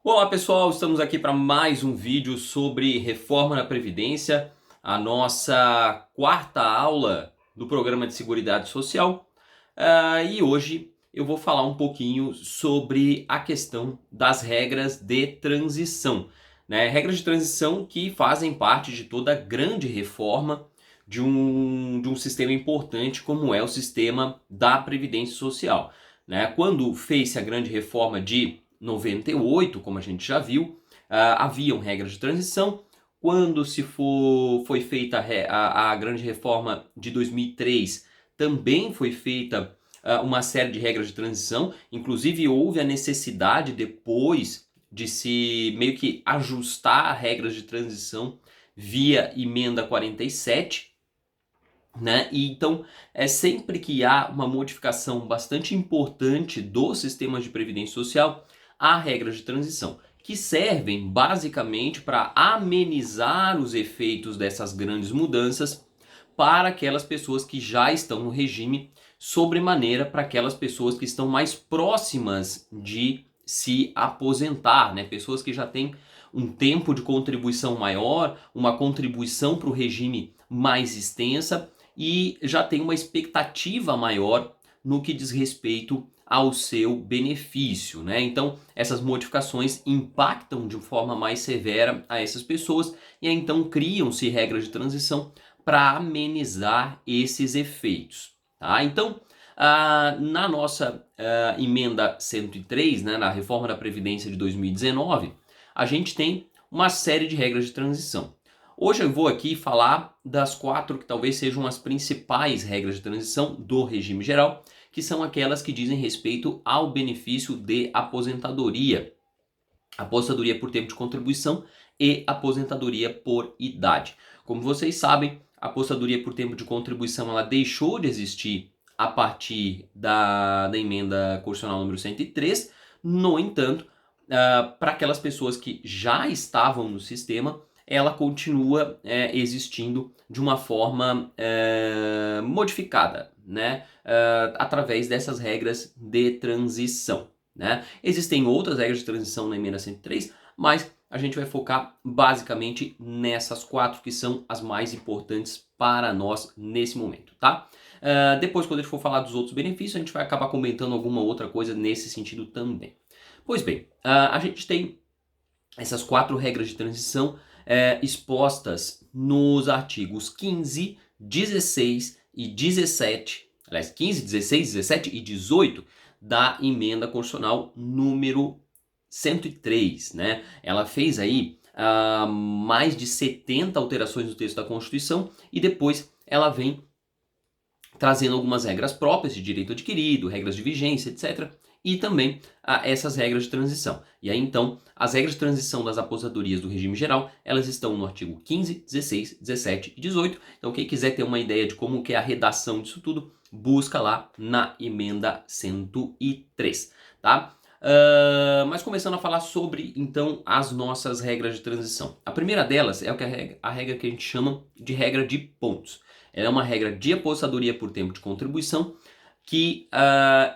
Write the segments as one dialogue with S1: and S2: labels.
S1: Olá pessoal, estamos aqui para mais um vídeo sobre reforma na Previdência, a nossa quarta aula do programa de Seguridade Social. E hoje eu vou falar um pouquinho sobre a questão das regras de transição, né? Regras de transição que fazem parte de toda a grande reforma de um sistema importante como é o sistema da Previdência Social, né? Quando fez-se a grande reforma de 98, como a gente já viu, haviam regras de transição. Quando foi feita a grande reforma de 2003, também foi feita uma série de regras de transição. Inclusive houve a necessidade depois de se meio que ajustar regras de transição via emenda 47, né? E então, sempre que há uma modificação bastante importante dos sistemas de previdência social, há regras de transição, que servem basicamente para amenizar os efeitos dessas grandes mudanças para aquelas pessoas que já estão no regime, sobremaneira para aquelas pessoas que estão mais próximas de se aposentar, né? Pessoas que já têm um tempo de contribuição maior, uma contribuição para o regime mais extensa e já tem uma expectativa maior no que diz respeito ao seu benefício, né? Então, essas modificações impactam de forma mais severa a essas pessoas e aí, então criam-se regras de transição para amenizar esses efeitos, tá? Então, na nossa emenda 103, né, na reforma da Previdência de 2019, a gente tem uma série de regras de transição. Hoje eu vou aqui falar das 4 que talvez sejam as principais regras de transição do regime geral, que são aquelas que dizem respeito ao benefício de aposentadoria por tempo de contribuição e aposentadoria por idade. Como vocês sabem, a aposentadoria por tempo de contribuição ela deixou de existir a partir da emenda constitucional número 103. No entanto, para aquelas pessoas que já estavam no sistema, ela continua existindo de uma forma modificada, né? Através dessas regras de transição, né? Existem outras regras de transição na emenda 103, mas a gente vai focar basicamente nessas 4 que são as mais importantes para nós nesse momento, tá? Depois, quando a gente for falar dos outros benefícios, a gente vai acabar comentando alguma outra coisa nesse sentido também. Pois bem, a gente tem essas 4 regras de transição expostas nos artigos 15, 16 e 17, aliás, 15, 16, 17 e 18 da emenda constitucional número 103, né? Ela fez aí mais de 70 alterações no texto da Constituição e depois ela vem trazendo algumas regras próprias de direito adquirido, regras de vigência, etc. E também essas regras de transição. E aí então, as regras de transição das aposentadorias do regime geral, elas estão no artigo 15, 16, 17 e 18. Então quem quiser ter uma ideia de como que é a redação disso tudo, busca lá na emenda 103, tá? Mas começando a falar sobre, então, as nossas regras de transição. A primeira delas é a regra que a gente chama de regra de pontos. Ela é uma regra de aposentadoria por tempo de contribuição que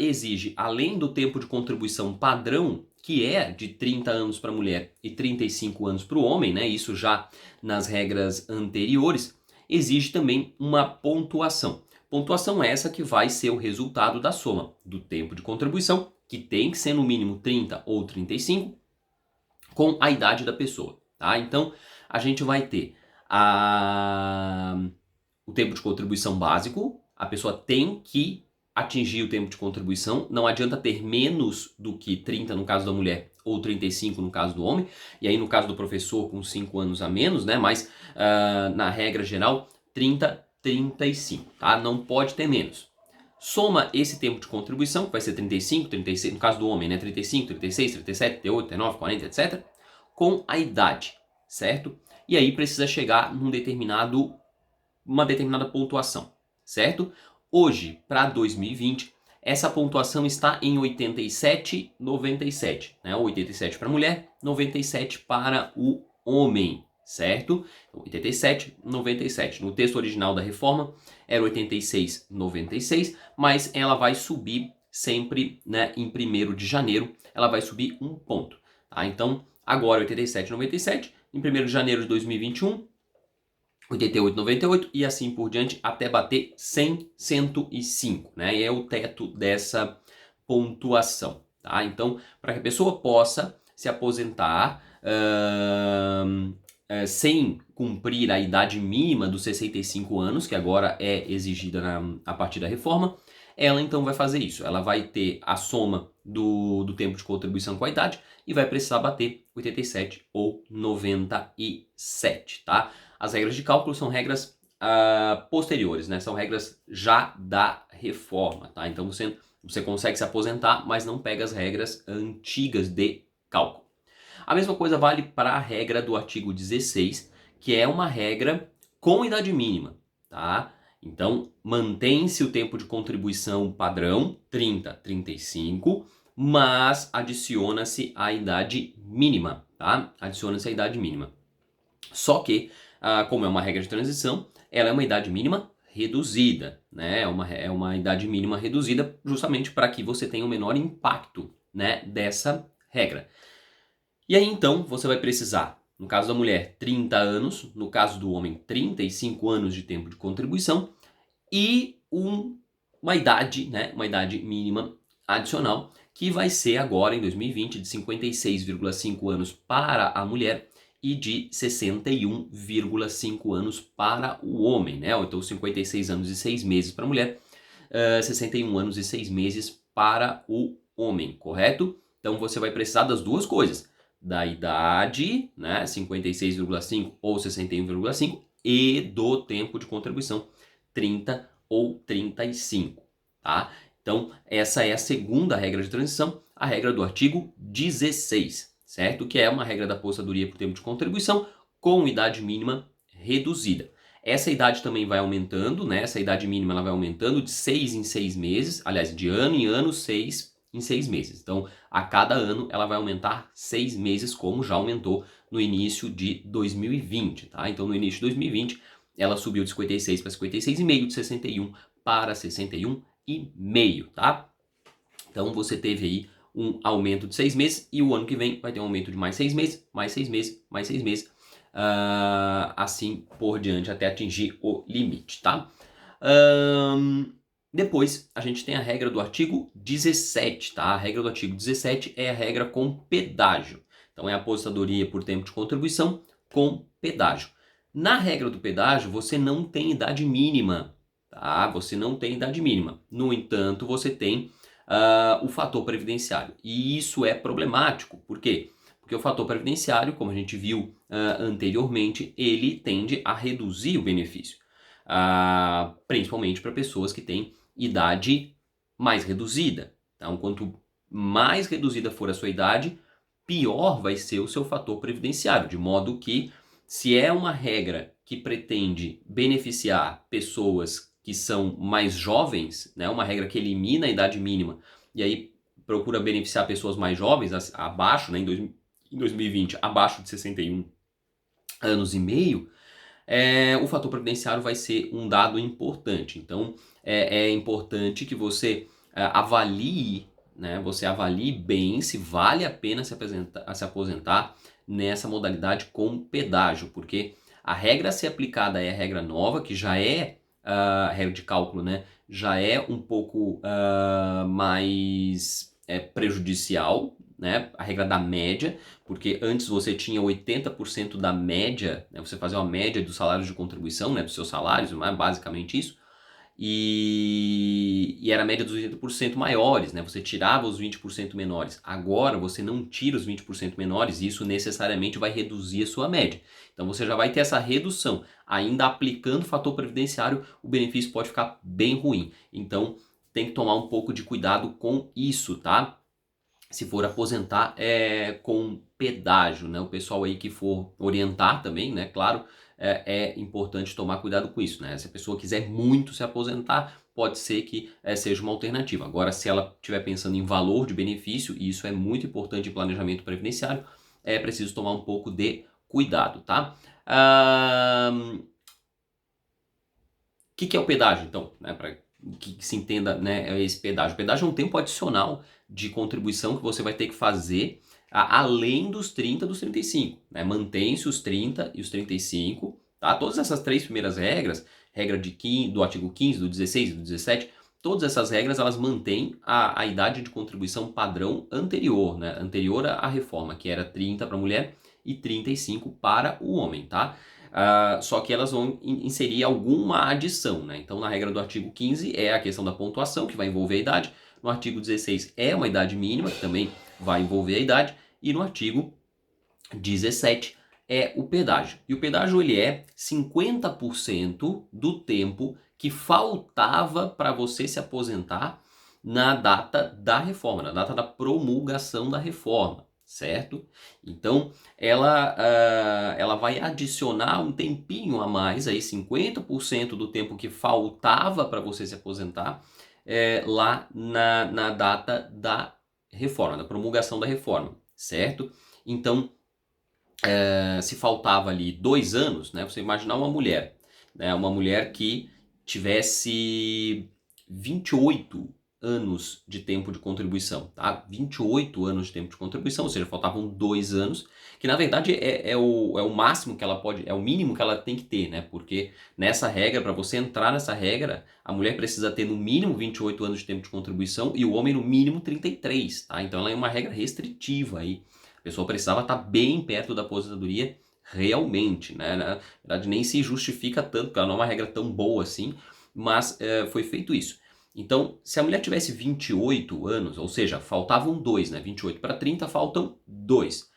S1: exige, além do tempo de contribuição padrão, que é de 30 anos para a mulher e 35 anos para o homem, né? Isso já nas regras anteriores, exige também uma pontuação. Pontuação essa que vai ser o resultado da soma do tempo de contribuição, que tem que ser no mínimo 30 ou 35, com a idade da pessoa, tá? Então, a gente vai ter o tempo de contribuição básico, a pessoa tem que atingir o tempo de contribuição, não adianta ter menos do que 30 no caso da mulher ou 35 no caso do homem, e aí no caso do professor com 5 anos a menos, né? Mas na regra geral, 30, 35, tá? Não pode ter menos. Soma esse tempo de contribuição, que vai ser 35, 36, no caso do homem, né? 35, 36, 37, 38, 39, 40, etc., com a idade, certo? E aí precisa chegar uma determinada pontuação, certo? Hoje, para 2020, essa pontuação está em 87,97, né? 87 para a mulher, 97 para o homem, certo? 87,97. No texto original da reforma era 86,96, mas ela vai subir sempre, né, em 1º de janeiro, ela vai subir um ponto. Tá? Então, agora 87,97, em 1º de janeiro de 2021, 88,98 e assim por diante até bater 100, 105, né? E é o teto dessa pontuação, tá? Então, para que a pessoa possa se aposentar sem cumprir a idade mínima dos 65 anos, que agora é exigida a partir da reforma, ela então vai fazer isso. Ela vai ter a soma do tempo de contribuição com a idade e vai precisar bater 87 ou 97, tá? As regras de cálculo são regras posteriores, né? São regras já da reforma, tá? Então você consegue se aposentar, mas não pega as regras antigas de cálculo. A mesma coisa vale para a regra do artigo 16, que é uma regra com idade mínima, tá? Então, mantém-se o tempo de contribuição padrão, 30, 35, mas adiciona-se a idade mínima, tá? Adiciona-se a idade mínima. Só que, como é uma regra de transição, ela é uma idade mínima reduzida, né? É uma idade mínima reduzida justamente para que você tenha o menor impacto, né, dessa regra. E aí então você vai precisar, no caso da mulher, 30 anos, no caso do homem, 35 anos de tempo de contribuição e uma idade, né, uma idade mínima adicional, que vai ser agora em 2020 de 56,5 anos para a mulher e de 61,5 anos para o homem, né? Então 56 anos e 6 meses para a mulher, 61 anos e 6 meses para o homem, correto? Então você vai precisar das duas coisas, da idade, né, 56,5 ou 61,5 e do tempo de contribuição, 30 ou 35, tá? Então, essa é a segunda regra de transição, a regra do artigo 16, certo? Que é uma regra da aposentadoria por tempo de contribuição com idade mínima reduzida. Essa idade também vai aumentando, né? Essa idade mínima ela vai aumentando de 6 em 6 meses, aliás, de ano em ano, 6 em 6 meses. Então, a cada ano ela vai aumentar 6 meses, como já aumentou no início de 2020, tá? Então, no início de 2020, ela subiu de 56 para 56,5, de 61 para 61,5, tá? Então, você teve aí um aumento de 6 meses e o ano que vem vai ter um aumento de mais 6 meses, mais 6 meses, mais 6 meses, assim por diante até atingir o limite, tá? Depois, a gente tem a regra do artigo 17, tá? A regra do artigo 17 é a regra com pedágio. Então, é a aposentadoria por tempo de contribuição com pedágio. Na regra do pedágio, você não tem idade mínima, tá? Você não tem idade mínima. No entanto, você tem o fator previdenciário. E isso é problemático. Por quê? Porque o fator previdenciário, como a gente viu anteriormente, ele tende a reduzir o benefício. Principalmente para pessoas que têm idade mais reduzida. Então, quanto mais reduzida for a sua idade, pior vai ser o seu fator previdenciário. De modo que, se é uma regra que pretende beneficiar pessoas que são mais jovens, né, uma regra que elimina a idade mínima e aí procura beneficiar pessoas mais jovens, abaixo, né, em 2020, abaixo de 61 anos e meio, o fator previdenciário vai ser um dado importante. Então, é importante que você avalie, né, você avalie bem se vale a pena se aposentar nessa modalidade com pedágio, porque a regra a ser aplicada é a regra nova, que já é a regra de cálculo, né, já é um pouco mais prejudicial, né, a regra da média, porque antes você tinha 80% da média, né, você fazia uma média dos salários de contribuição, né, dos seus salários, basicamente isso, e era a média dos 80% maiores, né, você tirava os 20% menores. Agora você não tira os 20% menores e isso necessariamente vai reduzir a sua média. Então você já vai ter essa redução. Ainda aplicando o fator previdenciário, o benefício pode ficar bem ruim. Então tem que tomar um pouco de cuidado com isso, tá? Se for aposentar com pedágio, né? O pessoal aí que for orientar também, né? Claro, é importante tomar cuidado com isso, né? Se a pessoa quiser muito se aposentar, pode ser que seja uma alternativa. Agora, se ela estiver pensando em valor de benefício, e isso é muito importante em planejamento previdenciário, é preciso tomar um pouco de cuidado, tá? O que é o pedágio, então, né? Para que se entenda, né, esse pedágio. O pedágio é um tempo adicional de contribuição que você vai ter que fazer além dos 30 dos 35, né? Mantém-se os 30 e os 35, tá? Todas essas três primeiras regras, regra do artigo 15, do 16 e do 17, todas essas regras elas mantêm a idade de contribuição padrão anterior, né? Anterior à reforma, que era 30 para a mulher e 35 para o homem, tá? Só que elas vão inserir alguma adição, né? Então, na regra do artigo 15 é a questão da pontuação, que vai envolver a idade. No artigo 16 é uma idade mínima, que também vai envolver a idade. E no artigo 17 é o pedágio. E o pedágio ele é 50% do tempo que faltava para você se aposentar na data da reforma, na data da promulgação da reforma, certo? Então, ela vai adicionar um tempinho a mais, aí 50% do tempo que faltava para você se aposentar, lá na data da reforma, da promulgação da reforma, certo? Então, se faltava ali 2 anos, né? Você imaginar uma mulher, né? Uma mulher que tivesse 28 anos de tempo de contribuição, tá? 28 anos de tempo de contribuição, ou seja, faltavam 2 anos, que na verdade é o máximo que ela pode, é o mínimo que ela tem que ter, né? Porque nessa regra, para você entrar nessa regra, a mulher precisa ter no mínimo 28 anos de tempo de contribuição e o homem no mínimo 33, tá? Então ela é uma regra restritiva aí. A pessoa precisava estar bem perto da aposentadoria realmente, né? Na verdade, nem se justifica tanto, porque ela não é uma regra tão boa assim, mas foi feito isso. Então, se a mulher tivesse 28 anos, ou seja, faltavam 2, né? 28 para 30, faltam 2.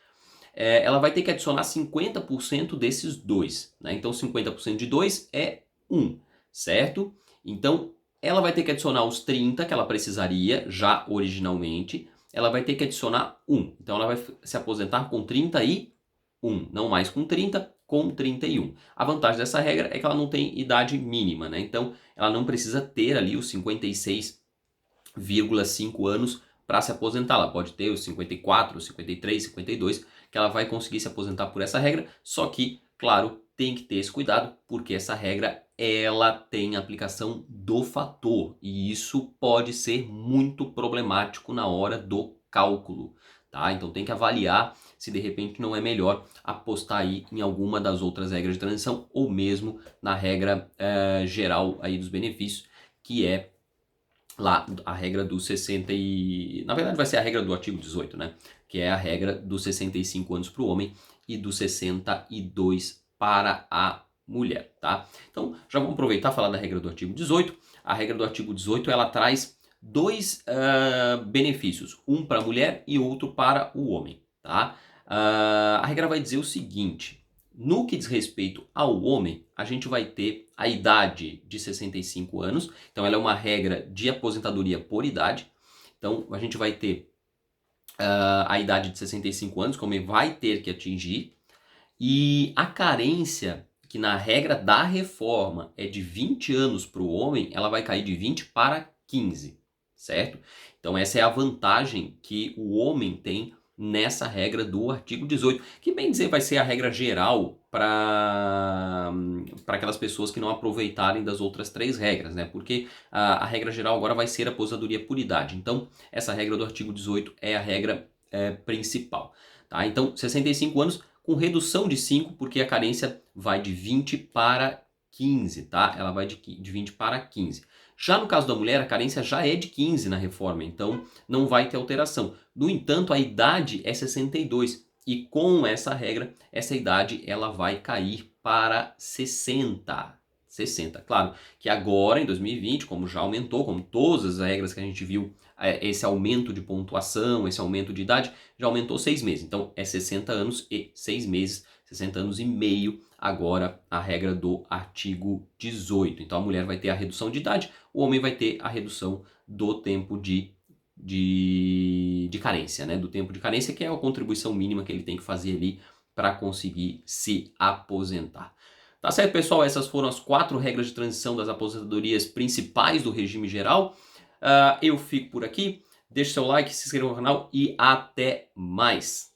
S1: Ela vai ter que adicionar 50% desses 2, né? Então, 50% de 2 é 1, certo? Então, ela vai ter que adicionar os 30 que ela precisaria já originalmente, ela vai ter que adicionar 1. Então ela vai se aposentar com 31, não mais com 30, com 31. A vantagem dessa regra é que ela não tem idade mínima, né? Então ela não precisa ter ali os 56,5 anos para se aposentar. Ela pode ter os 54, os 53, 52, que ela vai conseguir se aposentar por essa regra, só que, claro, tem que ter esse cuidado, porque essa regra ela tem aplicação do fator e isso pode ser muito problemático na hora do cálculo, tá? Então tem que avaliar se de repente não é melhor apostar aí em alguma das outras regras de transição ou mesmo na regra geral aí dos benefícios, que é lá a regra dos 60 e... Na verdade vai ser a regra do artigo 18, né? Que é a regra dos 65 anos para o homem e dos 62 para a mulher, tá? Então, já vamos aproveitar e falar da regra do artigo 18. A regra do artigo 18, ela traz dois benefícios, um para a mulher e outro para o homem, tá? A regra vai dizer o seguinte: no que diz respeito ao homem, a gente vai ter a idade de 65 anos, então ela é uma regra de aposentadoria por idade, então a gente vai ter a idade de 65 anos, como ele vai ter que atingir, e a carência, que na regra da reforma é de 20 anos para o homem, ela vai cair de 20 para 15, certo? Então essa é a vantagem que o homem tem nessa regra do artigo 18, que bem dizer vai ser a regra geral para aquelas pessoas que não aproveitarem das outras 3 regras, né? Porque a regra geral agora vai ser a aposentadoria por idade. Então essa regra do artigo 18 é a regra principal, tá? Então 65 anos com redução de 5, porque a carência vai de 20 para 15, tá? Ela vai de 20 para 15. Já no caso da mulher, a carência já é de 15 na reforma, então não vai ter alteração. No entanto, a idade é 62 e com essa regra, essa idade ela vai cair para 60. 60. Claro que agora, em 2020, como já aumentou, como todas as regras que a gente viu, esse aumento de pontuação, esse aumento de idade, já aumentou 6 meses. Então, é 60 anos e 6 meses, 60 anos e meio, agora a regra do artigo 18. Então, a mulher vai ter a redução de idade, o homem vai ter a redução do tempo de carência, né? Do tempo de carência, que é a contribuição mínima que ele tem que fazer ali para conseguir se aposentar. Tá certo, pessoal? Essas foram as 4 regras de transição das aposentadorias principais do regime geral. Eu fico por aqui. Deixe seu like, se inscreva no canal e até mais!